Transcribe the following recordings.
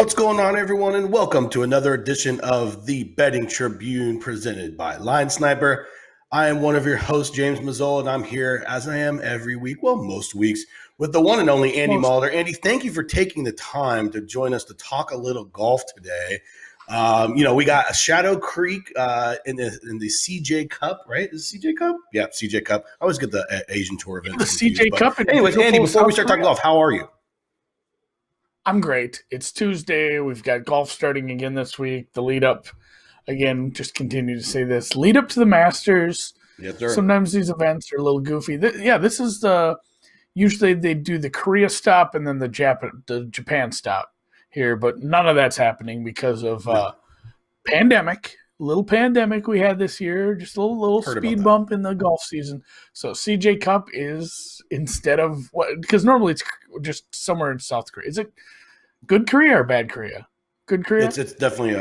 What's going on, everyone, and welcome to another edition of the Betting Tribune presented by Line Sniper. I am one of your hosts, James Mazzola, and I'm here, as I am every week, well, most weeks, with the one and only Andy Mulder. Andy, thank you for taking the time to join us to talk a little golf today. We got a Shadow Creek in the CJ Cup, right? Is it CJ Cup? Yeah, CJ Cup. I always get the Asian Tour event. The CJ Cup. Anyways, Andy, before we start talking golf, how are you? I'm great. It's Tuesday. We've got golf starting again this week. The lead up, again, just continue to say this, lead up to the Masters. Yes, sir. Sometimes these events are a little goofy. This is usually they do the Korea stop and then the Japan stop here, but none of that's happening because of pandemic. Little pandemic we had this year, just a little speed bump in the golf season. So CJ Cup is instead of what, because normally it's just somewhere in South Korea. Is it good Korea or bad Korea? Good Korea? It's definitely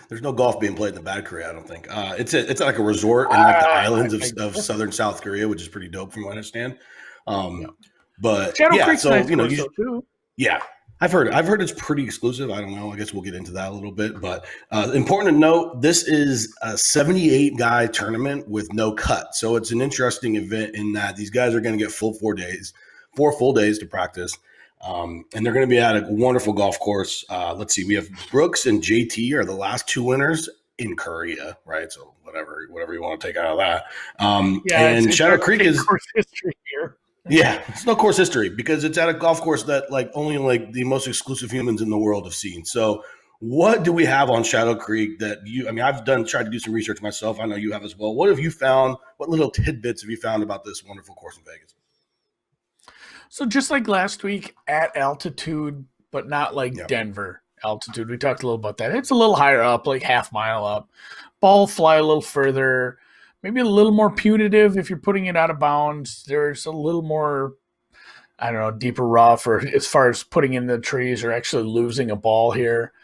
there's no golf being played in the bad Korea, I don't think. It's like a resort in like the islands of southern South Korea, which is pretty dope from what I understand. But Shadow yeah, Creek's so nice too. Yeah. I've heard it's pretty exclusive. I don't know. I guess we'll get into that a little bit. But important to note, this is a 78-guy tournament with no cut. So it's an interesting event in that these guys are going to get four full days to practice. And they're going to be at a wonderful golf course. Let's see. We have Brooks and JT are the last two winners in Korea, right? So whatever you want to take out of that. And Shadow Creek is course history here. Yeah, it's no course history because it's at a golf course that only the most exclusive humans in the world have seen. So what do we have on Shadow Creek that I've tried to do some research myself. I know you have as well. What have you found? What little tidbits have you found about this wonderful course in Vegas? So just like last week at altitude, but not Denver altitude. We talked a little about that. It's a little higher up, like half mile up. Ball fly a little further. Maybe a little more punitive if you're putting it out of bounds. There's a little more, I don't know, deeper rough or as far as putting in the trees or actually losing a ball here.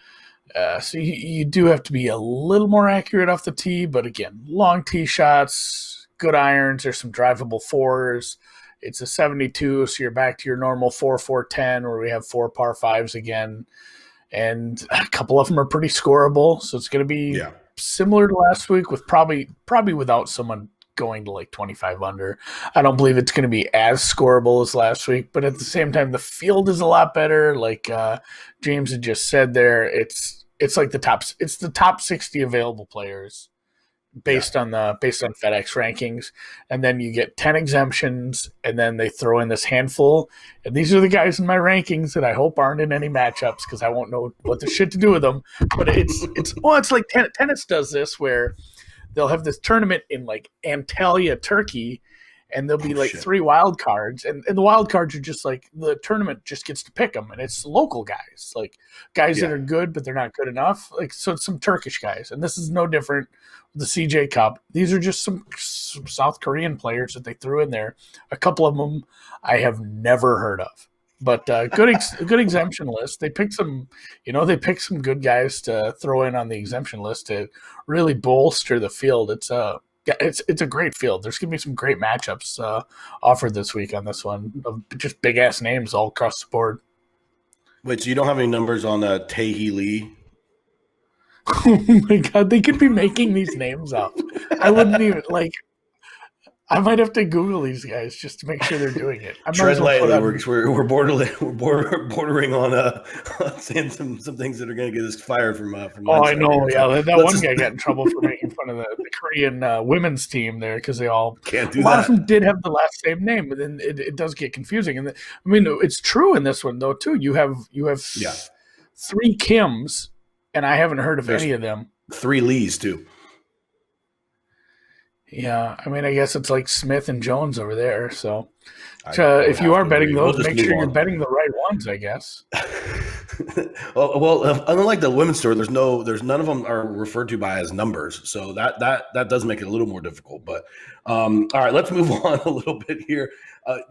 So you do have to be a little more accurate off the tee. But again, long tee shots, good irons. There's some drivable fours. It's a 72, so you're back to your normal 4-4-10 where we have four par fives again. And a couple of them are pretty scoreable. So it's going to be similar to last week with probably without someone going to 25 under. I don't believe it's going to be as scoreable as last week, but at the same time, the field is a lot better. Like James had just said there, it's like the top 60 available players based on FedEx rankings. And then you get 10 exemptions and then they throw in this handful. And these are the guys in my rankings that I hope aren't in any matchups because I won't know what the shit to do with them. But it's like tennis does this where they'll have this tournament in Antalya, Turkey, and there'll be three wild cards. And the wild cards are just the tournament just gets to pick them. And it's local guys, that are good, but they're not good enough. So it's some Turkish guys. And this is no different with the CJ Cup. These are just some South Korean players that they threw in there. A couple of them I have never heard of. But good exemption list. They picked some good guys to throw in on the exemption list to really bolster the field. It's a great field. There's going to be some great matchups offered this week on this one of just big ass names all across the board. Wait, so you don't have any numbers on Tae-Hee Lee? Oh my God, they could be making these names up. I wouldn't even I might have to Google these guys just to make sure they're doing it. Tread lightly. We're bordering on saying some things that are going to get us fired from. I know. Yeah, that one guy got in trouble for making fun of the Korean women's team there because they all can't do that. A lot of them did have the last same name, but then it does get confusing. And it's true in this one though too. You have three Kims, and I haven't heard of any of them. Three Lees too. Yeah, I guess it's like Smith and Jones over there. So if you are betting those, make sure you're betting the right ones, I guess. well, unlike the women's tour, there's none of them are referred to by as numbers. So that does make it a little more difficult. But all right, let's move on a little bit here.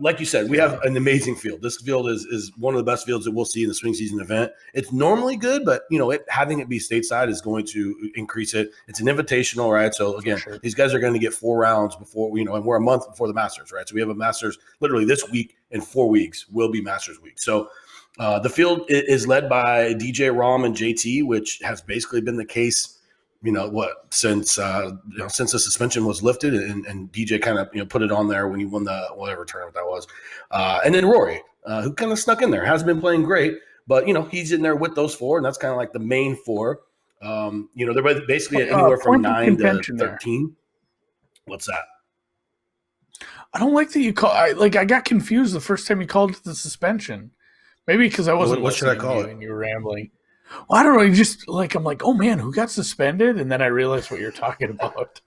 Like you said, we have an amazing field. This field is one of the best fields that we'll see in the swing season event. It's normally good, but having it be stateside is going to increase it. It's an invitational, right? So again, these guys are going to get 4 rounds before and we're a month before the Masters, right? So we have a Masters literally this week. In 4 weeks will be Masters week. So The field is led by DJ Rom and JT, which has basically been the case, since since the suspension was lifted, and DJ kind of put it on there when he won the whatever tournament that was, and then Rory, who kind of snuck in there, hasn't been playing great, but he's in there with those four, and that's kind of like the main four. They're basically anywhere from 9 to 13. There. What's that? I don't like that you call. I got confused the first time you called it the suspension. Maybe because I wasn't. What should I call it? And you were rambling. Well, I don't know. You just I'm like, oh man, who got suspended? And then I realized what you're talking about.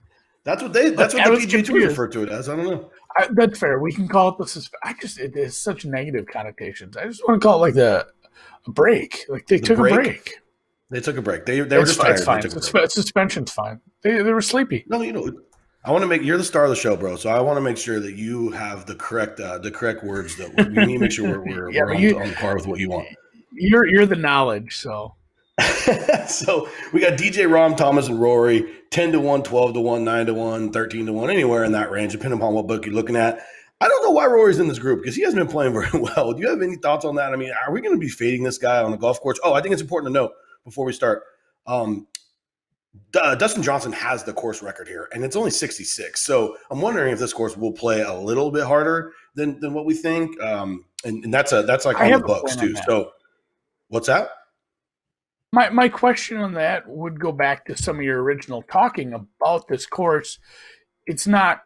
That's what the PGA Tour referred to it as. I don't know. That's fair. We can call it the suspension. It has such negative connotations. I just want to call it like a break. Like they took a break. They took a break. They were just tired. It's fine. Suspension's fine. They were sleepy. No, I want to make you're the star of the show, bro. So I want to make sure that you have the correct words. That we need to make sure we're on par with what you want. You're the knowledge, so. So we got DJ, Rom, Thomas, and Rory, 10-1, 12-1, 9-1, 13-1, anywhere in that range, depending upon what book you're looking at. I don't know why Rory's in this group because he hasn't been playing very well. Do you have any thoughts on that? I mean, are we going to be fading this guy on the golf course? Oh, I think it's important to note before we start. Dustin Johnson has the course record here, and it's only 66. So I'm wondering if this course will play a little bit harder than what we think. And that's like on the books too. So what's that? My question on that would go back to some of your original talking about this course. It's not,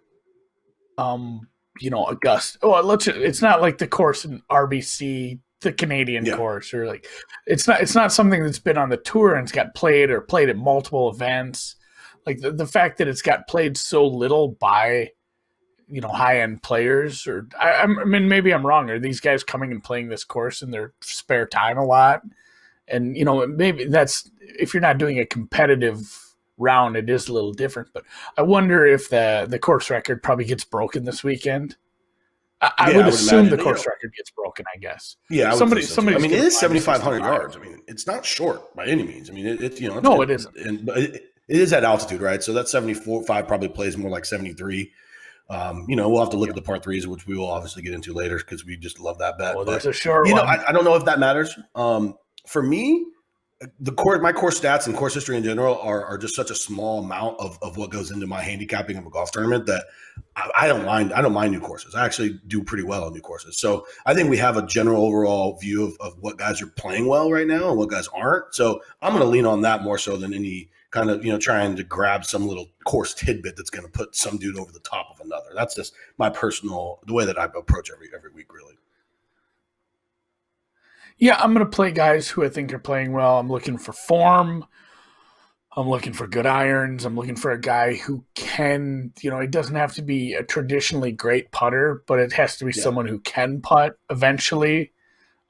Augusta. Oh, it's not like the course in RBC, the Canadian course, or like it's not something that's been on the tour and it's got played at multiple events. Like the fact that it's got played so little by, high end players, or I mean, maybe I'm wrong. Are these guys coming and playing this course in their spare time a lot? And, maybe that's, if you're not doing a competitive round, it is a little different. But I wonder if the course record probably gets broken this weekend. I would assume the course record gets broken, I guess. Yeah, somebody. I mean, it is 7,500 yards. I mean, it's not short by any means. I mean, it isn't. But it is at altitude, right? So that 74.5 probably plays more like 73. We'll have to look at the par threes, which we will obviously get into later because we just love that bet. Well, there's a short one. I don't know if that matters. For me, my course stats and course history in general are just such a small amount of what goes into my handicapping of a golf tournament that I don't mind. I don't mind new courses. I actually do pretty well on new courses. So I think we have a general overall view of what guys are playing well right now and what guys aren't. So I'm going to lean on that more so than any kind of, trying to grab some little course tidbit that's going to put some dude over the top of another. That's just my personal, the way that I approach every week, really. Yeah, I'm going to play guys who I think are playing well. I'm looking for form. I'm looking for good irons. I'm looking for a guy who can, it doesn't have to be a traditionally great putter, but it has to be someone who can putt eventually.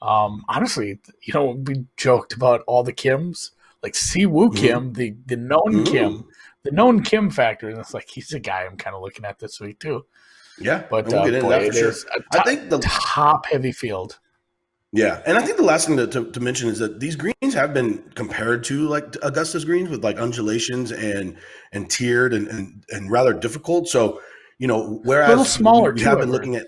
Honestly, we joked about all the Kims, like Si-Woo Kim, the known Kim, the known Kim factor. And it's like, he's a guy I'm kind of looking at this week too. Yeah, but we'll get into that for sure. I think the top heavy field. Yeah, and I think the last thing to mention is that these greens have been compared to like Augusta's greens with like undulations and tiered and rather difficult. So, whereas a little smaller we have been looking at,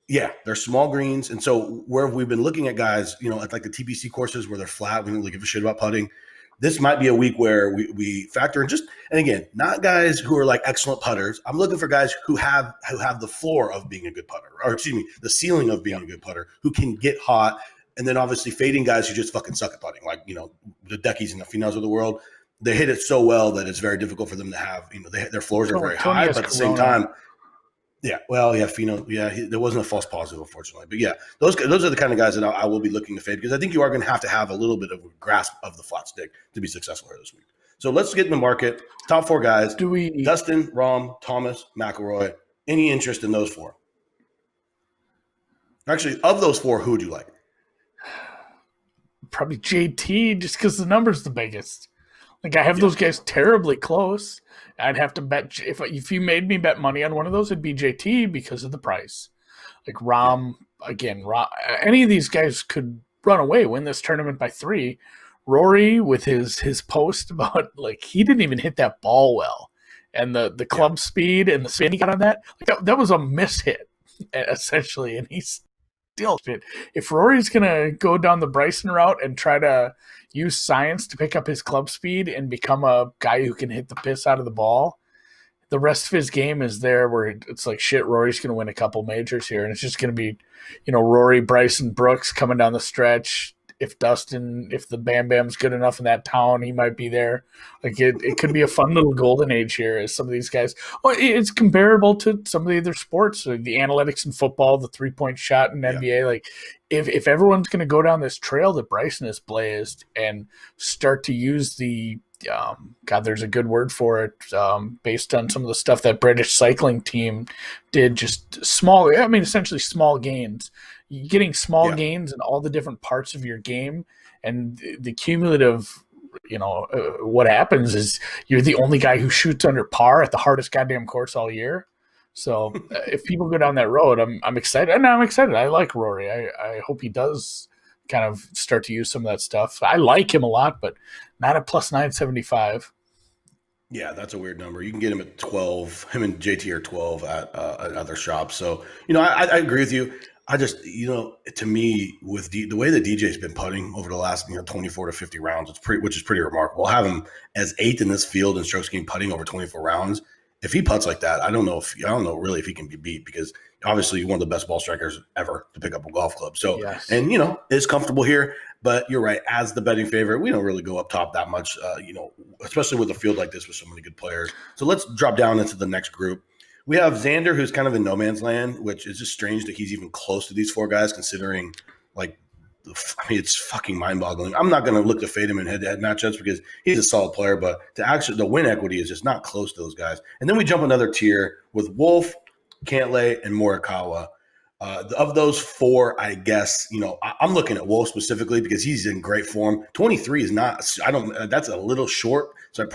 they're small greens. And so where we've been looking at guys, at like the TPC courses where they're flat, we don't really give a shit about putting. This might be a week where we factor in and again, not guys who are like excellent putters. I'm looking for guys who have the floor of being a good putter, or excuse me, the ceiling of being a good putter, who can get hot, and then obviously fading guys who just fucking suck at putting, like the Deckies and the Finos of the world. They hit it so well that it's very difficult for them to have their floors are very high, but at the same time. Fino. Yeah, there wasn't a false positive, unfortunately. But yeah, those are the kind of guys that I will be looking to fade because I think you are going to have a little bit of a grasp of the flat stick to be successful here this week. So let's get in the market. Top four guys: Dustin, Rom, Thomas, McIlroy. Any interest in those four? Actually, of those four, who would you like? Probably JT, just because the number's the biggest. Like I have those guys terribly close. I'd have to bet if you made me bet money on one of those, it'd be JT because of the price. Like Rom, any of these guys could run away, win this tournament by 3. Rory with his post about like he didn't even hit that ball well, and the club speed and the spin he got on that, like that was a miss hit essentially, and he's still, if Rory's going to go down the Bryson route and try to use science to pick up his club speed and become a guy who can hit the piss out of the ball, the rest of his game is there where it's like, shit, Rory's going to win a couple majors here. And it's just going to be, Rory, Bryson, Brooks coming down the stretch. If the Bam Bam's good enough in that town, he might be there. Like it could be a fun little golden age here as some of these guys. Well, it's comparable to some of the other sports, the analytics in football, the 3-point shot in NBA. Like if everyone's going to go down this trail that Bryson has blazed and start to use the there's a good word for it, based on some of the stuff that British cycling team did, just essentially small gains. Getting small gains in all the different parts of your game, and the cumulative, what happens is you're the only guy who shoots under par at the hardest goddamn course all year. So if people go down that road, I'm excited. And I'm excited. I like Rory. I hope he does kind of start to use some of that stuff. I like him a lot, but not at plus 975. Yeah, that's a weird number. You can get him at 12. Him and JT are 12 at other shops. So, I agree with you. I just, to me, with the way that DJ's been putting over the last, 24 to 50 rounds, which is pretty remarkable. Have him as 8th in this field in strokes gained putting over 24 rounds. If he putts like that, I don't know really if he can be beat, because obviously one of the best ball strikers ever to pick up a golf club. So, yes. And is comfortable here, but you're right. As the betting favorite, we don't really go up top that much, especially with a field like this with so many good players. So let's drop down into the next group. We have Xander, who's kind of in no man's land, which is just strange that he's even close to these 4 guys, considering, it's fucking mind-boggling. I'm not going to look to fade him in head-to-head matchups because he's a solid player, but the win equity is just not close to those guys. And then we jump another tier with Wolf, Cantlay, and Morikawa. Of those 4, I guess, I'm looking at Wolf specifically because he's in great form. 23 is not – that's a little short, so I'm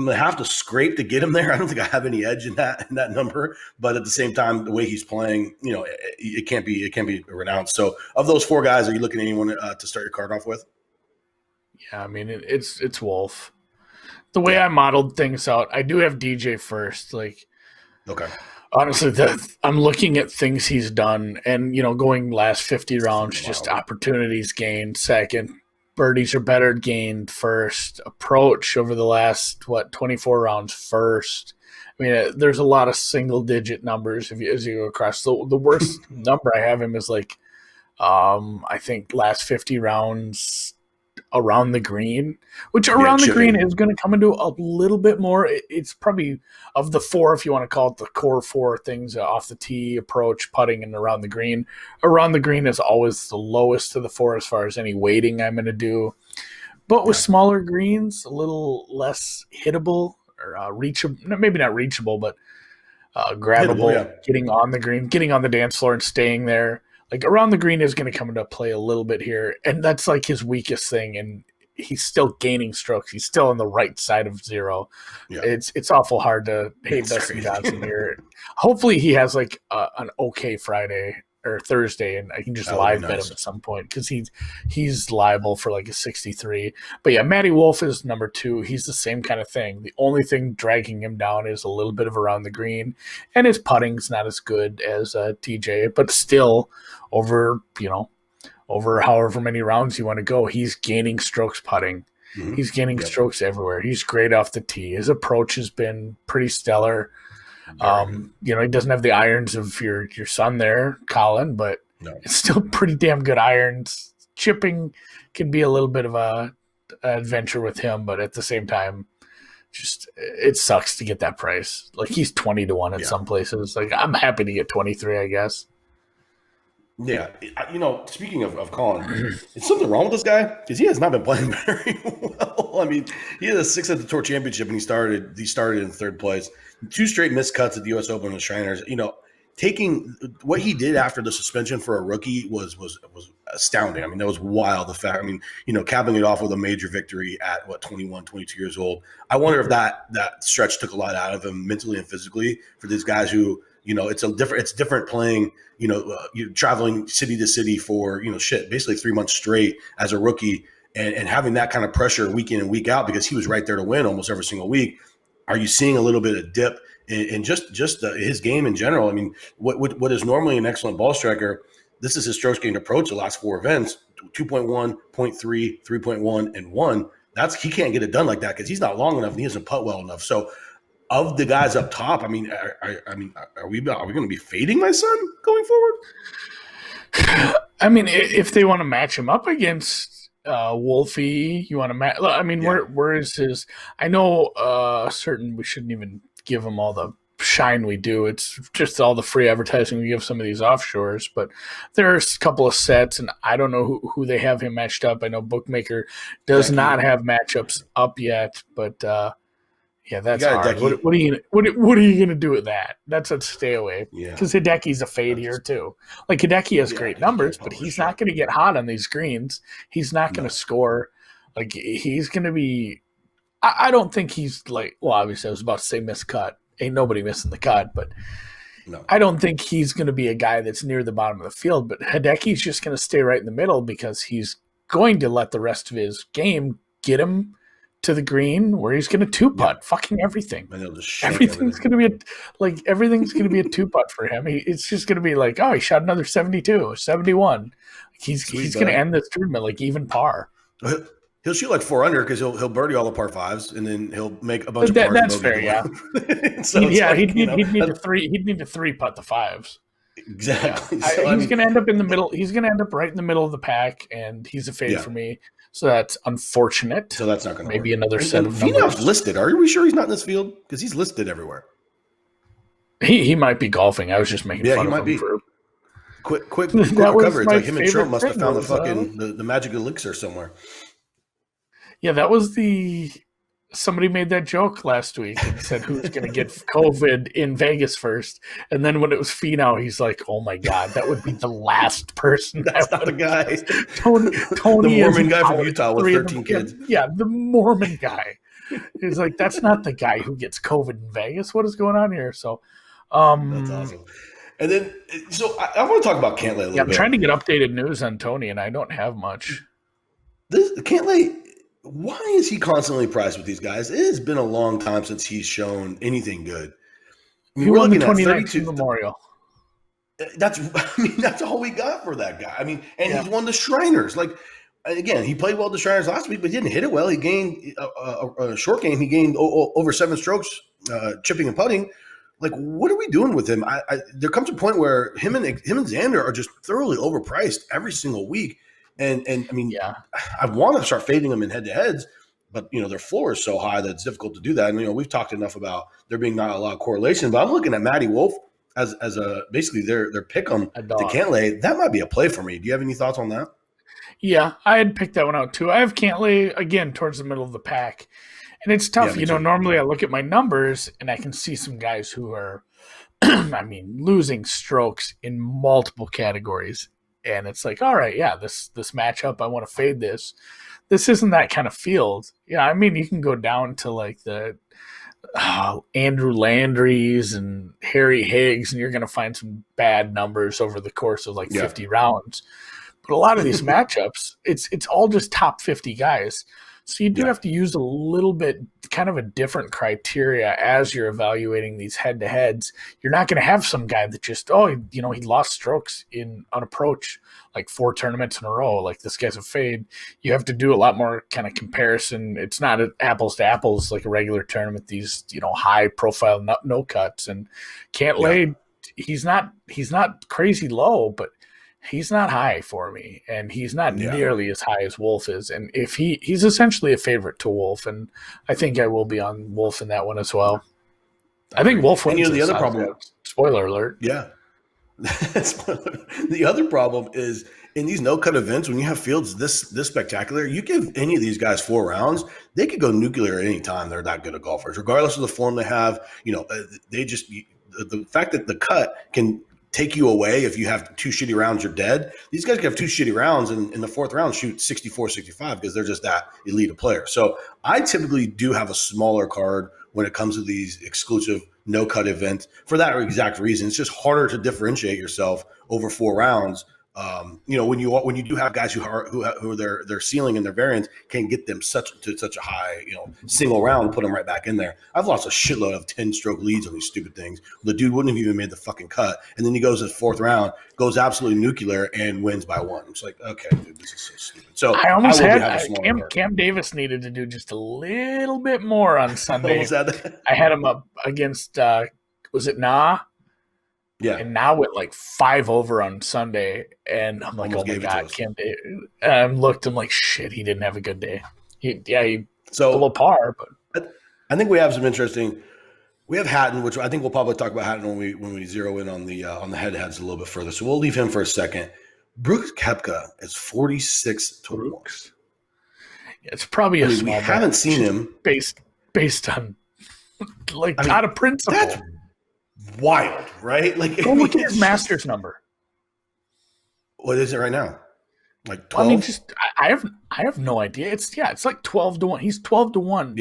going to have to scrape to get him there. I don't think I have any edge in that number, but at the same time, the way he's playing, it can't be renounced. So of those 4 guys, are you looking at anyone to start your card off with? Yeah, I mean, it's Wolf. The way I modeled things out, I do have DJ first. Okay. Honestly, I'm looking at things he's done, and, going last 50 rounds, just opportunities gained second. Birdies are better gained first. Approach over the last 24 rounds first. I mean, there's a lot of single digit numbers as you go across. The worst number I have him is I think last 50 rounds around the green, which around the green is going to come into a little bit more. It's probably of the 4, if you want to call it the core 4 things, off the tee, approach, putting, and around the green. Around the green is always the lowest of the 4 as far as any weighting I'm going to do. But with smaller greens, a little less hittable or reachable, maybe not reachable, but grabbable, hittable, getting on the green, getting on the dance floor and staying there. Around the green is going to come into play a little bit here, and that's his weakest thing, and he's still gaining strokes. He's still on the right side of 0. Yeah. It's awful hard to hate Dustin Johnson here. Hopefully he has an okay Friday or Thursday, and I can just live bet him at some point because he's liable for a 63. But yeah, Matty Wolff is number 2. He's the same kind of thing. The only thing dragging him down is a little bit of around the green, and his putting's not as good as TJ, but still over however many rounds you want to go, he's gaining strokes putting. Mm-hmm. He's gaining strokes everywhere. He's great off the tee. His approach has been pretty stellar. He doesn't have the irons of your son there, Colin, but it's still pretty damn good irons. Chipping can be a little bit of an adventure with him, but at the same time, just it sucks to get that price. He's 20 to 1 at some places. I'm happy to get 23, I guess. Yeah, speaking of Colin, is something wrong with this guy? Because he has not been playing very well. I mean, he had a 6th at the Tour Championship, and he started in 3rd place. 2 straight missed cuts at the U.S. Open and Shriners. Taking what he did after the suspension for a rookie was astounding. I mean, that was wild. The fact, capping it off with a major victory at 21, 22 years old. I wonder if that stretch took a lot out of him mentally and physically for these guys who. It's different playing, you're traveling city to city for, basically 3 months straight as a rookie and having that kind of pressure week in and week out because he was right there to win almost every single week. Are you seeing a little bit of dip in just his game in general? I mean, what is normally an excellent ball striker this is his strokes gained approach the last 4 events: 2.1, 0.3, 3.1, and 1. He can't get it done like that because he's not long enough and he doesn't putt well enough. So, of the guys up top, are we going to be fading my son going forward? I mean, if they want to match him up against Wolfie, you want to match. I mean, where is his? I know we shouldn't even give him all the shine we do. It's just all the free advertising we give some of these offshores. But there's a couple of sets, and I don't know who they have him matched up. I know Bookmaker does not have matchups up yet, but yeah, that's hard. What are you going to do with that? That's a stay away. Because Hideki's a fade here too. Like Hideki has great numbers, but he's not going to get hot on these greens. He's not going to score. Like he's going to be. I don't think he's like. Well, obviously, I was about to say miscut. Ain't nobody missing the cut, but I don't think he's going to be a guy that's near the bottom of the field. But Hideki's just going to stay right in the middle because he's going to let the rest of his game get him to the green where he's going to two putt fucking everything. Everything's going to be everything's going to be a two putt for him. It's just going to be like, oh, he shot another 72, 71. He's going to end this tournament like even par. He'll shoot like 4 under because he'll birdie all the par 5s and then he'll make a bunch of pars. That's fair, yeah. So he'd need to 3 putt the 5s. Exactly. Yeah. He's going to end up in the middle. He's going to end up right in the middle of the pack, and he's a fade for me. So that's unfortunate. So that's not going to maybe work. Another set of Finau's listed. Are we sure he's not in this field? Because he's listed everywhere. He might be golfing. I was just making fun of him. He might be. Quick recovery. It's like him and Trump must have found the magic elixir somewhere. Yeah, that was somebody made that joke last week and said who's going to get COVID in Vegas first. And then when it was Finau, he's like, oh my God, that would be the last person. That's not the guy. Tony the Mormon guy from Utah with 13 kids. Yeah, the Mormon guy. He's like, that's not the guy who gets COVID in Vegas. What is going on here? So, that's awesome. And then, so I want to talk about Cantlay a little bit. I'm trying to get updated news on Tony, and I don't have much. Cantlay, why is he constantly priced with these guys? It has been a long time since he's shown anything good. I mean, he won the 2019 Memorial. That's all we got for that guy. I mean, and he's won the Shriners. Like, again, he played well at the Shriners last week, but he didn't hit it well. He gained a short game. He gained over 7 strokes, chipping and putting. Like, what are we doing with him? There comes a point where him and Xander are just thoroughly overpriced every single week. And I mean, I want to start fading them in head-to-heads, but, their floor is so high that it's difficult to do that. And, we've talked enough about there being not a lot of correlation, but I'm looking at Matty Wolf as basically their pick 'em to Cantlay. That might be a play for me. Do you have any thoughts on that? Yeah, I had picked that one out too. I have Cantlay, again, towards the middle of the pack. And it's tough. Normally I look at my numbers and I can see some guys who are, losing strokes in multiple categories. And it's like, all right, this matchup, I want to fade this. This isn't that kind of field. Yeah, you can go down to like the Andrew Landry's and Harry Higgs, and you're going to find some bad numbers over the course of 50 rounds. But a lot of these matchups, it's all just top 50 guys. So you do have to use a little bit kind of a different criteria as you're evaluating these head-to-heads. You're not going to have some guy that just, he lost strokes on approach like 4 tournaments in a row. Like, this guy's a fade. You have to do a lot more kind of comparison. It's not apples to apples like a regular tournament, these, high-profile no cuts. And Cantlay, he's not crazy low, but he's not high for me, and he's not nearly as high as Wolf is. And if he's essentially a favorite to Wolf, and I think I will be on Wolf in that one as well. I think Wolf wins. And the other problem, spoiler alert. Yeah. The other problem is in these no-cut events, when you have fields this spectacular, you give any of these guys 4 rounds, they could go nuclear at any time. They're that good at golfers, regardless of the form they have. They just the fact that the cut can take you away. If you have 2 shitty rounds, you're dead. These guys can have 2 shitty rounds and in the 4th round shoot 64, 65 because they're just that elite a player. So I typically do have a smaller card when it comes to these exclusive no-cut events for that exact reason. It's just harder to differentiate yourself over 4 rounds When you do have guys who are their ceiling and their variance can get them to such a high, single round, put them right back in there. I've lost a shitload of 10-stroke leads on these stupid things. The dude wouldn't have even made the fucking cut, and then he goes to the fourth round, goes absolutely nuclear, and wins by one. It's like, okay, dude, this is so stupid. So I almost had Cam Davis needed to do just a little bit more on Sunday. I had him up against was it Nah? Yeah. And now with like 5 over on Sunday, and I'm like, almost, oh my God, Cam Davis. I looked, I'm like, shit, he didn't have a good day. He below par, but I think we have some interesting. We have Hatton, which I think we'll probably talk about Hatton when we zero in on the head-to-heads a little bit further. So we'll leave him for a second. Brooks Koepka is 46 to 1. It's probably a small. We haven't seen him based on out of principle. That's wild, right? Like, go look at his Masters number. What is it right now? Like 12? I have no idea. It's like 12 to 1. He's 12 to 1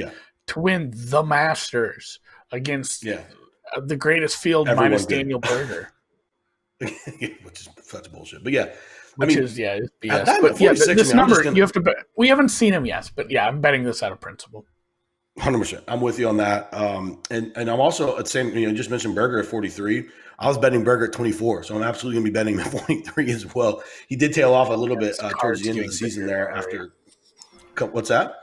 to win the Masters against the greatest field minus Daniel Berger. Which is such bullshit. But yeah. Is BS. But this number you have to bet. We haven't seen him yet, but I'm betting this out of principle. 100%. I'm with you on that. And I'm also at the same, you just mentioned Berger at 43. I was betting Berger at 24, so I'm absolutely going to be betting him at 43 as well. He did tail off a little bit towards the end of the season there after. What's that?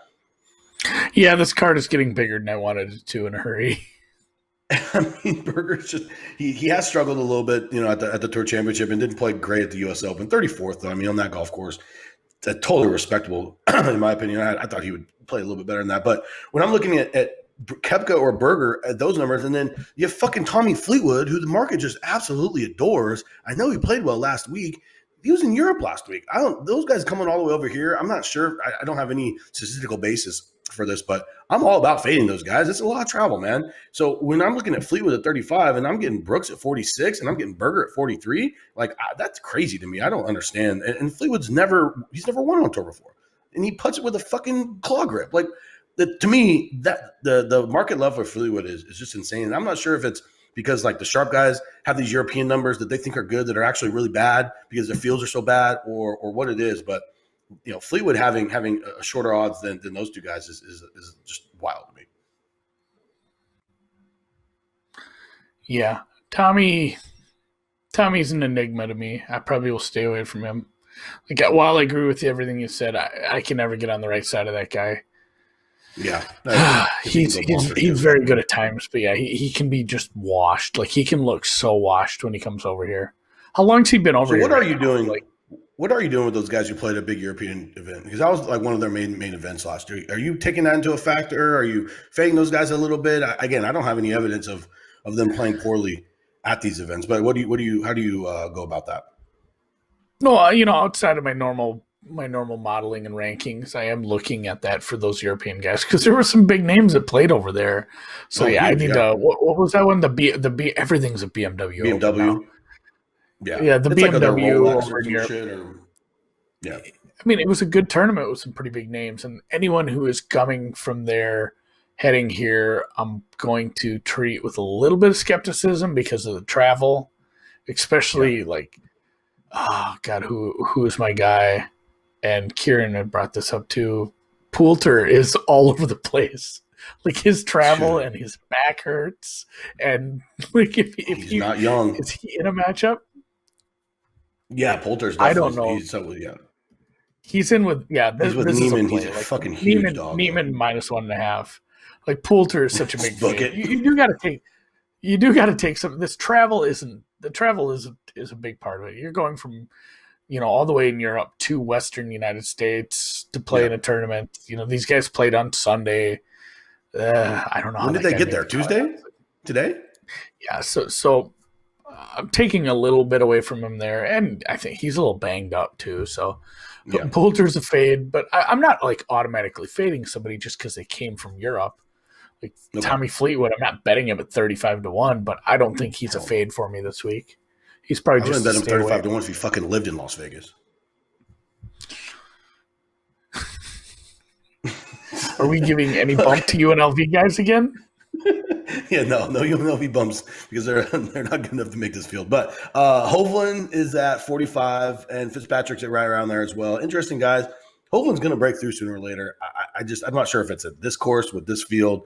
Yeah, this card is getting bigger than I wanted it to in a hurry. I mean, Berger's just he has struggled a little bit, at the Tour Championship and didn't play great at the U.S. Open. 34th, though. I mean, on that golf course, it's totally respectable in my opinion. I thought he would play a little bit better than that. But when I'm looking at Koepka or Berger at those numbers, and then you have fucking Tommy Fleetwood, who the market just absolutely adores. I know he played well last week. He was in Europe last week. Those guys coming all the way over here. I'm not sure. I don't have any statistical basis for this, but I'm all about fading those guys. It's a lot of travel, man. So when I'm looking at Fleetwood at 35 and I'm getting Brooks at 46 and I'm getting Berger at 43, that's crazy to me. I don't understand. And Fleetwood's never won on tour before, and he puts it with a fucking claw grip. To me, that the market love for Fleetwood is just insane. And I'm not sure if it's because the sharp guys have these European numbers that they think are good that are actually really bad because their fields are so bad, or what it is. But Fleetwood having a shorter odds than those two guys is just wild to me. Yeah, Tommy's an enigma to me. I probably will stay away from him. While I agree with everything you said, I can never get on the right side of that guy. Yeah, he's very good at times, but he can be just washed. He can look so washed when he comes over here. How long's he been over here? What are you doing? What are you doing with those guys who played a big European event? Because that was one of their main events last year. Are you taking that into a factor? Are you fading those guys a little bit? Again, I don't have any evidence of them playing poorly at these events. But how do you go about that? No, outside of my normal modeling and rankings, I am looking at that for those European guys because there were some big names that played over there. So I need to. What was that one? The everything's a BMW. BMW. Yeah, the BMW over in Europe. Yeah. I mean, it was a good tournament with some pretty big names, and anyone who is coming from there heading here, I'm going to treat with a little bit of skepticism because of the travel, especially oh God, who is my guy? And Kieran had brought this up too. Poulter is all over the place. His travel and his back hurts, and if he's not young, is he in a matchup? Yeah, Poulter's. I don't know. He's in with He's with Neiman. He's a fucking huge dog. Neiman minus 1.5. Poulter is such a big fade. You do got to take some. This travel isn't. The travel is a big part of it. You're going from, all the way in Europe to Western United States to play in a tournament. These guys played on Sunday. I don't know. When did they get there? Tuesday? Today? Yeah. So I'm taking a little bit away from him there, and I think he's a little banged up too. So Poulter's a fade, but I'm not automatically fading somebody just because they came from Europe. Tommy Fleetwood, I'm not betting him at 35 to 1, but I don't think he's a fade for me this week. He's probably just bet him 35 to 1 if he fucking lived in Las Vegas. Are we giving any bump to UNLV guys again? Yeah, no be bumps because they're not good enough to make this field. But Hovland is at 45, and Fitzpatrick's at right around there as well. Interesting guys. Hovland's going to break through sooner or later. I'm not sure if it's at this course with this field,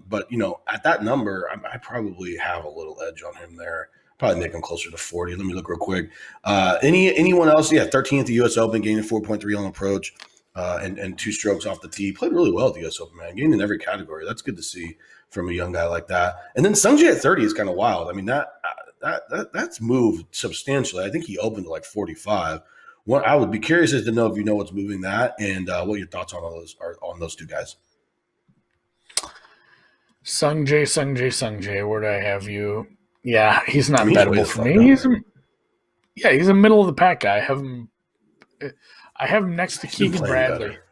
but at that number, I probably have a little edge on him there. Probably make him closer to 40. Let me look real quick. Anyone else? Yeah, 13th at the U.S. Open, gaining 4.3 on approach, and 2 strokes off the tee. Played really well at the U.S. Open, man. Gained in every category. That's good to see from a young guy like that. And then Sungjae at 30 is kind of wild. I mean, that's moved substantially. I think he opened to like 45. What I would be curious is to know if you know what's moving that and what your thoughts on on those 2 guys. Sungjae. Where do I have you? Yeah, he's not bettable for me. He's a middle of the pack guy. I have him next to Keegan Bradley. Better.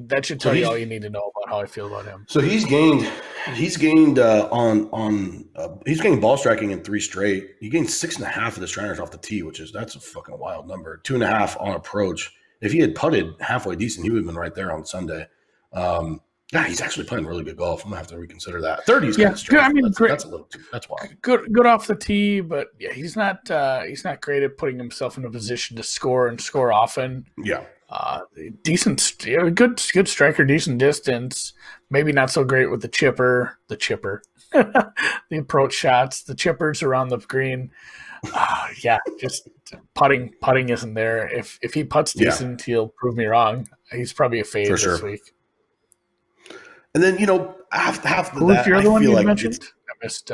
That should tell you all you need to know about how I feel about him. So he's gained he's gained ball striking in 3 straight. He gained 6.5 of the Shriners off the tee, that's a fucking wild number. 2.5 on approach. If he had putted halfway decent, he would have been right there on Sunday. Yeah, he's actually playing really good golf. I'm gonna have to reconsider that. 30 is kind of strange. I mean, that's a little that's wild. Good off the tee, but yeah, he's not great at putting himself in a position to score and score often. Yeah. Decent, good striker, decent distance. Maybe not so great with the chipper, the approach shots, the chippers around the green. Yeah, just putting isn't there. If he putts decent, he'll prove me wrong. He's probably a fade this week. And then half of who's that, your other one you mentioned?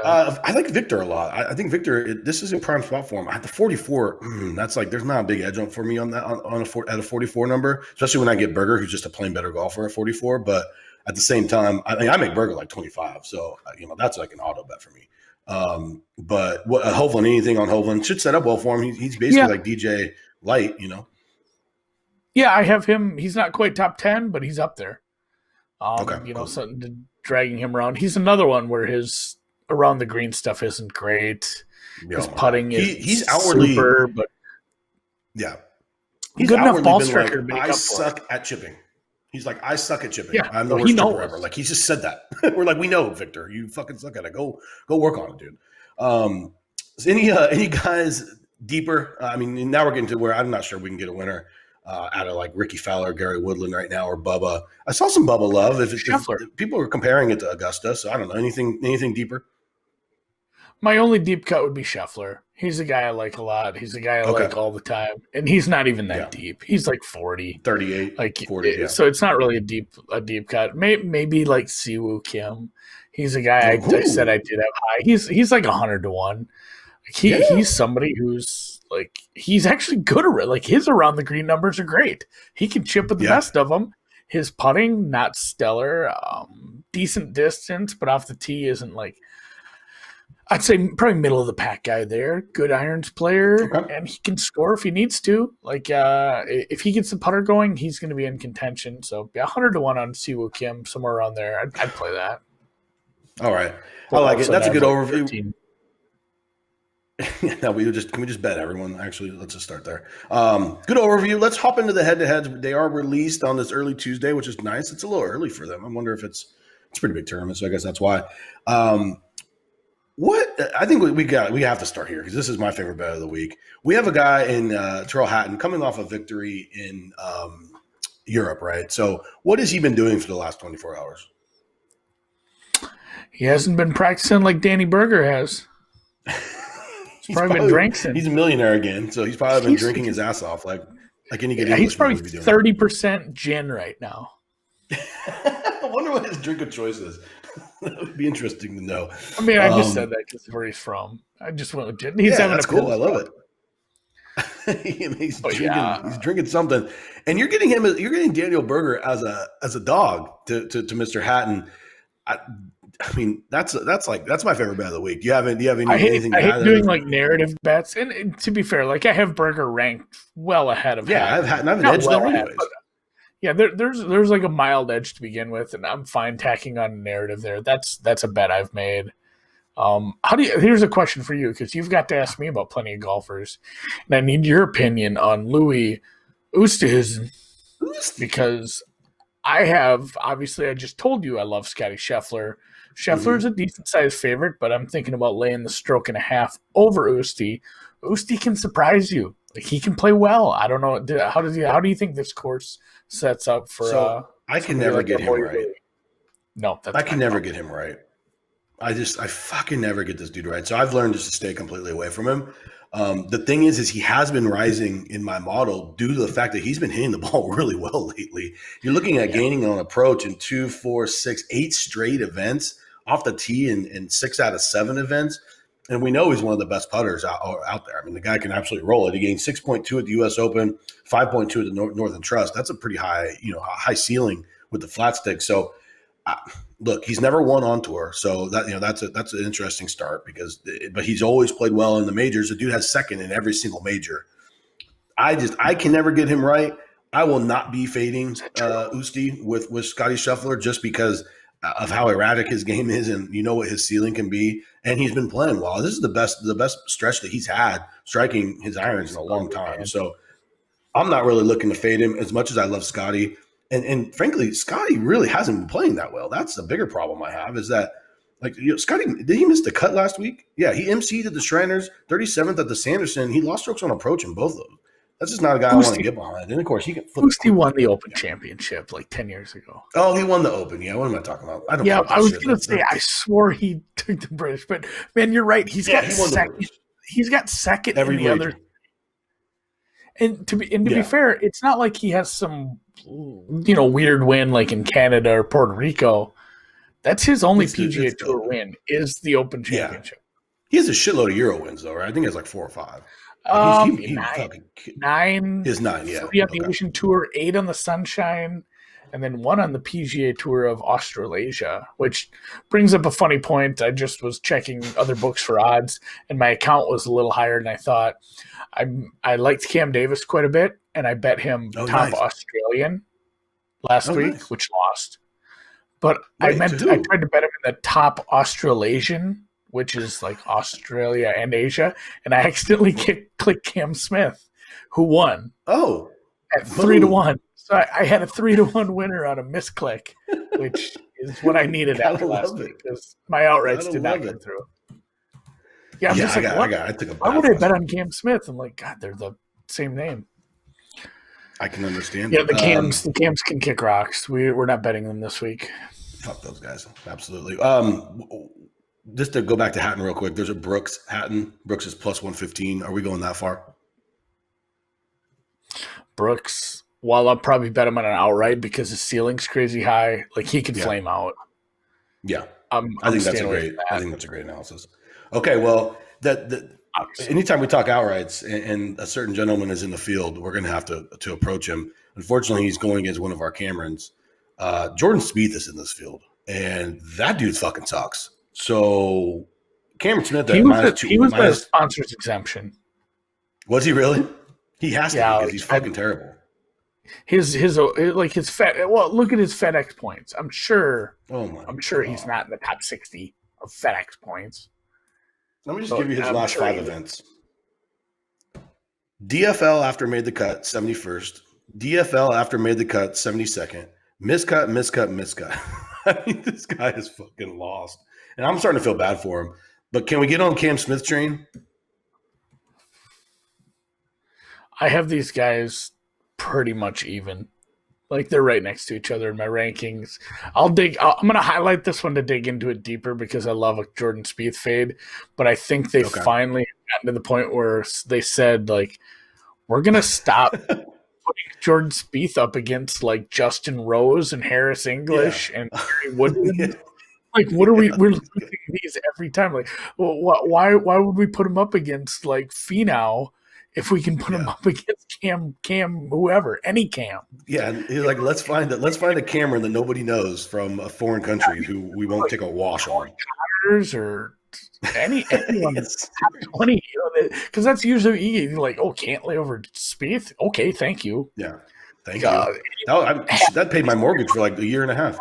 I like Victor a lot. I think Victor. This is in prime spot for him. At the 44, that's like there's not a big edge on for me on that at a 44 number, especially when I get Berger, who's just a plain better golfer at 44. But at the same time, I make Berger like 25, so that's like an auto bet for me. But Hovland, anything on Hovland should set up well for him. He's basically like DJ Light, Yeah, I have him. He's not quite top 10, but he's up there. Cool. Something dragging him around. He's another one where his around the green stuff isn't great. His putting he's outwardly super, but yeah, he's good enough ball striker to make I up suck for at chipping. He's like, I suck at chipping. Yeah, I'm the worst chipper ever. Like he's just said that. We're like, we know, Victor, you fucking suck at it. Go work on it, dude. Any guys deeper? Now we're getting to where I'm not sure we can get a winner. Out of like Ricky Fowler, Gary Woodland right now, or Bubba. I saw some Bubba love. If people are comparing it to Augusta, so I don't know anything deeper. My only deep cut would be Scheffler. He's a guy I like a lot. He's a guy I like all the time, and he's not even that deep. He's like 40, 38, like 40. Yeah. So it's not really a deep cut. Maybe like Siwoo Kim. He's a guy I said I did have high. He's like 100 to 1. He's somebody who's like he's actually good at it. Like his around the green numbers are great. He can chip with the best of them. His putting not stellar, decent distance, but off the tee isn't like I'd say probably middle of the pack guy there. Good irons player, and he can score if he needs to. Like if he gets the putter going, he's going to be in contention. So 100 to 1 on Siwoo Kim, somewhere around there. I'd play that. All right, I like it. That's a good overview. 13. No, can we just bet everyone? Actually, let's just start there. Good overview. Let's hop into the head-to-heads. They are released on this early Tuesday, which is nice. It's a little early for them. I wonder if it's a pretty big tournament, so I guess that's why. What I think we have to start here because this is my favorite bet of the week. We have a guy in Tyrrell Hatton coming off a victory in Europe, right? So what has he been doing for the last 24 hours? He hasn't been practicing like Danny Berger has. He's probably been drinking. He's a millionaire again, so he's probably been drinking his ass off like any good English. He's probably 30% gin right now. I wonder what his drink of choice is. That would be interesting to know. I just said that because where he's from. I just went with gin. He's having that's cool. I love it. He's drinking something, and you're getting Daniel Berger as a dog to Mr. Hatton. That's my favorite bet of the week. Do you have anything? I hate doing like narrative bets, and to be fair, like I have Berger ranked well ahead of. Yeah, I've an edge there anyways. Yeah, there's like a mild edge to begin with, and I'm fine tacking on a narrative there. That's a bet I've made. Here's a question for you because you've got to ask me about plenty of golfers, and I need your opinion on Louis Oosthuizen because I just told you I love Scotty Scheffler. Scheffler's a decent sized favorite, but I'm thinking about laying the stroke and a half over Usti. Usti can surprise you. Like, he can play well. I don't know. How do you think this course sets up for? So I can never get him right. No, I can never get him right. I fucking never get this dude right. So I've learned just to stay completely away from him. The thing is he has been rising in my model due to the fact that he's been hitting the ball really well lately. You're looking at gaining on approach in 2, 4, 6, 8 straight events off the tee in 6 out of 7 events. And we know he's one of the best putters out there. I mean, the guy can absolutely roll it. He gained 6.2 at the U.S. Open, 5.2 at the Northern Trust. That's a pretty high, high ceiling with the flat stick. So, look, he's never won on tour, so that's an interesting start but he's always played well in the majors. The dude has second in every single major. I can never get him right. I will not be fading Usti with Scotty Scheffler just because of how erratic his game is, and what his ceiling can be. And he's been playing well. This is the best stretch that he's had striking his irons in a long time. So I'm not really looking to fade him as much as I love Scotty. And frankly, Scotty really hasn't been playing that well. That's the bigger problem I have is that, Scotty, did he miss the cut last week? Yeah, he emceed at the Shriners, 37th at the Sanderson. He lost strokes on approach in both of those. That's just not a guy I want to get behind. And, of course, he can flip. Usti won the Open Championship 10 years ago. Oh, he won the Open. Yeah, what am I talking about? I was going to say, I swore he took the British. But, man, you're right. He's got second. He's got second in the other. And to be fair, it's not like he has some weird win like in Canada or Puerto Rico. That's his only PGA Tour win is the Open Championship. He has a shitload of Euro wins though, right? I think he has 4 or 5. Nine. Is 9, yeah. 3 on the Asian Tour, 8 on the Sunshine, and then 1 on the PGA Tour of Australasia, which brings up a funny point. I just was checking other books for odds, and my account was a little higher than I thought. I liked Cam Davis quite a bit, and I bet him top Australian last week, which lost. But I tried to bet him in the top Australasian, which is Australia and Asia, and I accidentally clicked Cam Smith, who won. Oh, at 3-1. So I had a 3-1 winner on a misclick, which is what I needed after last week because my outrights did not come through. Yeah, I'm just why would I bet on Cam Smith? I'm like, God, they're the same name. I can understand. Yeah, the Cams can kick rocks. We're not betting them this week. Fuck those guys, absolutely. Just to go back to Hatton real quick, there's a Brooks Hatton. Brooks is plus 115. Are we going that far? Brooks, while I'll probably bet him on an outright because his ceiling's crazy high, he can flame out. Yeah, I think that's a great analysis. Okay, well, anytime we talk outrights and a certain gentleman is in the field, we're going to have to approach him. Unfortunately, he's going against one of our Camerons. Jordan Spieth is in this field, and that dude fucking sucks. So Cameron Smith, he was the sponsor's exemption. Was he really? He has to be because he's fucking terrible. His look at his FedEx points. I'm sure he's not in the top 60 of FedEx points. Let me just give you his last 5 events. DFL after made the cut, 71st. DFL after made the cut, 72nd. Miscut. I mean, this guy is fucking lost. And I'm starting to feel bad for him. But can we get on Cam Smith train? I have these guys pretty much even. They're right next to each other in my rankings. I'm going to highlight this one to dig into it deeper because I love a Jordan Spieth fade. But I think they finally gotten to the point where they said, we're going to stop putting Jordan Spieth up against, Justin Rose and Harris English and Gary Woodland. What are we're losing these every time. Why would we put him up against, Finau if we can put him up against Cam, whoever, any Cam? Yeah, and he's let's find a Cameron that nobody knows from a foreign country who we won't take a wash on. Or anyone that's top 20, because that's usually Cantlay over Spieth. Okay, thank you. Yeah, thank you. That paid my mortgage for a year and a half.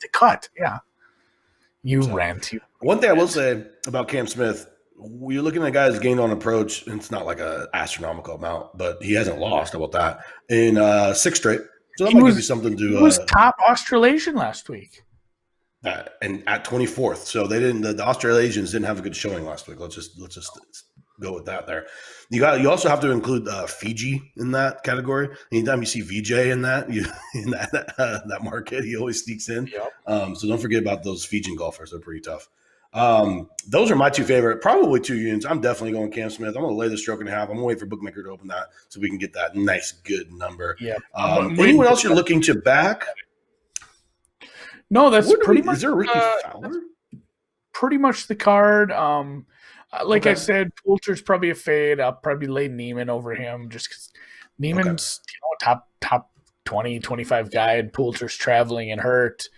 The cut, yeah. Rant. One thing I will say about Cam Smith, you're looking at guys gained on approach, and it's not an astronomical amount, but he hasn't lost. How about that? In 6 straight. So that might give you something to. He was top Australasian last week. And at 24th. So they didn't. The Australasians didn't have a good showing last week. Let's just go with that. There, you also have to include Fiji in that category. Anytime you see VJ in that, in that market, he always sneaks in. Yep. So don't forget about those Fijian golfers. They're pretty tough. Those are my two favorite, probably 2 units. I'm definitely going Cam Smith. I'm going to lay the stroke and a half. I'm going to wait for Bookmaker to open that so we can get that nice, good number. Yeah. Anyone else you're looking to back? No, that's pretty much. Is there a Ricky Fowler? Pretty much the card. I said, Poulter's probably a fade. I'll probably lay Neiman over him just because Neiman's top 20, 25 guy, and Poulter's traveling and hurt.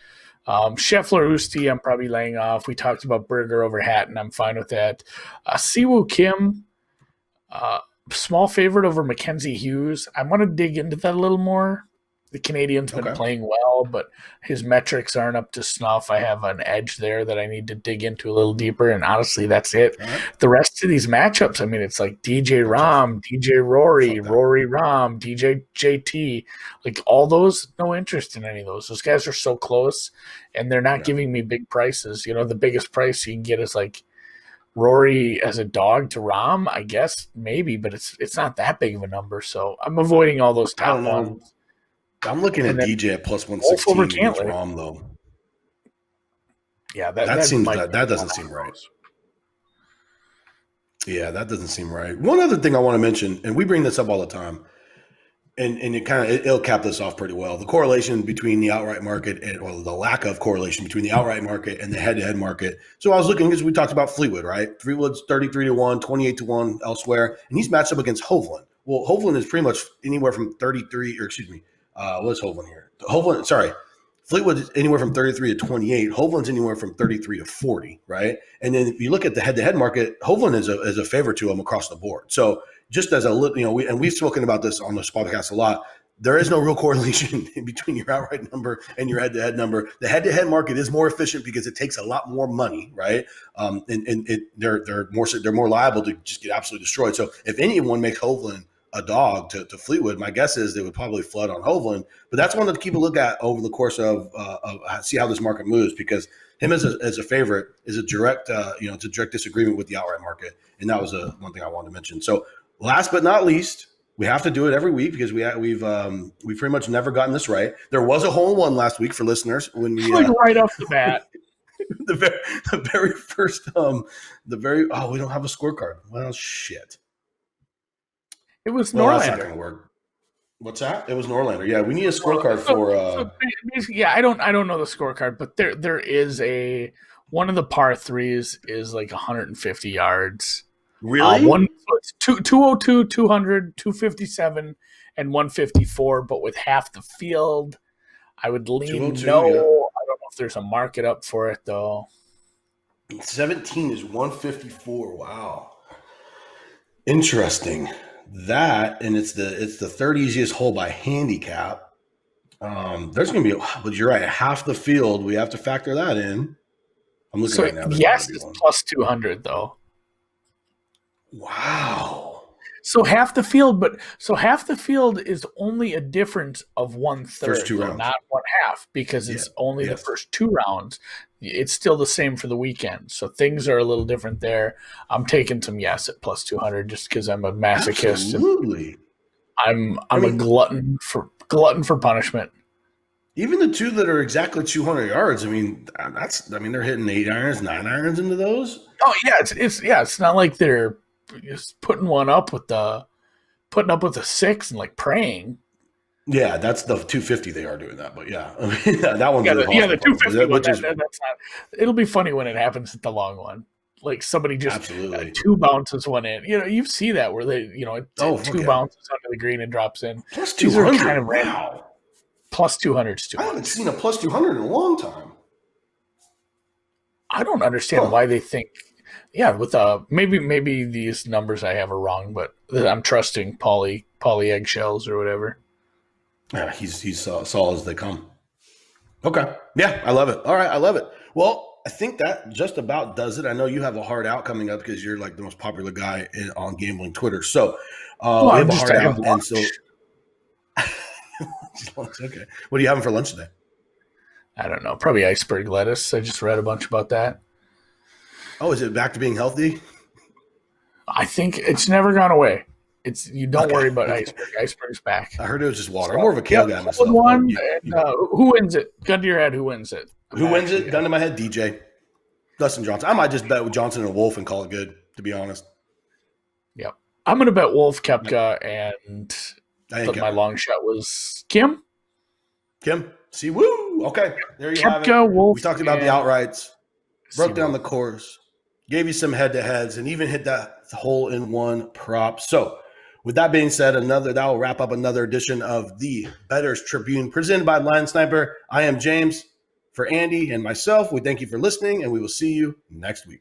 Scheffler, Usti, I'm probably laying off. We talked about Berger over Hatton. I'm fine with that. Siwoo Kim, small favorite over Mackenzie Hughes. I want to dig into that a little more. The Canadian's been playing well, but his metrics aren't up to snuff. I have an edge there that I need to dig into a little deeper, and honestly, that's it. Right. The rest of these matchups, I mean, it's like DJ Rahm, DJ Rory, Rory Rahm, DJ JT, like all those, no interest in any of those. Those guys are so close, and they're not giving me big prices. You know, the biggest price you can get is like Rory as a dog to Rahm, I guess, maybe, but it's not that big of a number, so I'm avoiding all those top ones. I'm looking at DJ at plus 116 against Rahm, though. Yeah, that doesn't seem right. Yeah, that doesn't seem right. One other thing I want to mention, and we bring this up all the time, and it'll cap this off pretty well. The correlation between the outright market or the lack of correlation between the outright market and the head-to-head market. So I was looking, because we talked about Fleetwood, right? Fleetwood's 33-1, 28-1 elsewhere, and he's matched up against Hovland. Well, Hovland is pretty much anywhere from 33, or excuse me, what's Hovland here? Fleetwood is anywhere from 33 to 28. Hovland's anywhere from 33 to 40, right? And then if you look at the head-to-head market, Hovland is a favorite to him across the board. So just as we've spoken about this on this podcast a lot, there is no real correlation between your outright number and your head-to-head number. The head-to-head market is more efficient because it takes a lot more money, right? They're more liable to just get absolutely destroyed. So if anyone makes Hovland a dog to Fleetwood, my guess is they would probably flood on Hovland. But that's one to keep a look at over the course of see how this market moves, because him as a favorite is a direct it's a direct disagreement with the outright market, and that was one thing I wanted to mention. So last but not least, we have to do it every week because we've pretty much never gotten this right. There was a hole in one last week for listeners when we right off the bat. the very first we don't have a scorecard. Well, shit. It was Norlander. That's not going to work. What's that? It was Norlander. Yeah, we need a scorecard for. Yeah, I don't know the scorecard, but there is one of the par threes is like 150 yards. Really? It's 202, 200, 257, and 154, but with half the field, I would lean no. Yeah. I don't know if there's a market up for it though. 17 is 154. Wow. Interesting. That, and it's the third easiest hole by handicap. There's going to be, but you're right, half the field. We have to factor that in. I'm looking right now. Yes, it's plus 200 though. Wow. So half the field is only a difference of 1/3, first two rounds, not 1/2, because it's only the first 2 rounds. It's still the same for the weekend, so things are a little different there. I'm taking some yes at plus 200 just because I'm a masochist. Absolutely. I'm a glutton for punishment. Even the two that are exactly 200 yards. I mean, they're hitting 8 irons, 9 irons into those. Oh yeah, it's not like they're just putting up with a 6 and like praying. Yeah, that's the 250 they are doing that, but yeah, I mean, that one's the 250 one. That's not. It'll be funny when it happens at the long one. Like somebody just 2 bounces one in. You see that where they 2 bounces under the green and drops in. Plus 200. Kind of random. Plus 200 is too much. I haven't seen a plus 200 in a long time. I don't understand why they think. Yeah, with maybe these numbers I have are wrong, but I'm trusting Paulie eggshells or whatever. Yeah, he's solid as they come. Okay. Yeah, I love it. All right, I love it. Well, I think that just about does it. I know you have a hard out coming up because you're like the most popular guy on gambling Twitter. So we have a hard out, and so okay. What are you having for lunch today? I don't know, probably iceberg lettuce. I just read a bunch about that. Oh, is it back to being healthy? I think it's never gone away. You don't Okay. worry about iceberg. Iceberg's back. I heard it was just water. So, I'm more of a kale guy myself. One, and, who wins it? Gun to your head, who wins it? Who wins it? Gun to my head, DJ. Dustin Johnson. I might just bet with Johnson and Wolf and call it good, to be honest. Yep. I'm going to bet Wolf, Koepka, and my long shot was Kim. See, woo! Okay, there you have it. Wolf, we talked about the outrights, broke down the course, gave you some head-to-heads, and even hit that hole-in-one prop. So, with that being said, that will wrap up another edition of the Bettor's Tribune presented by Line Sniper. I am James. For Andy and myself, we thank you for listening, and we will see you next week.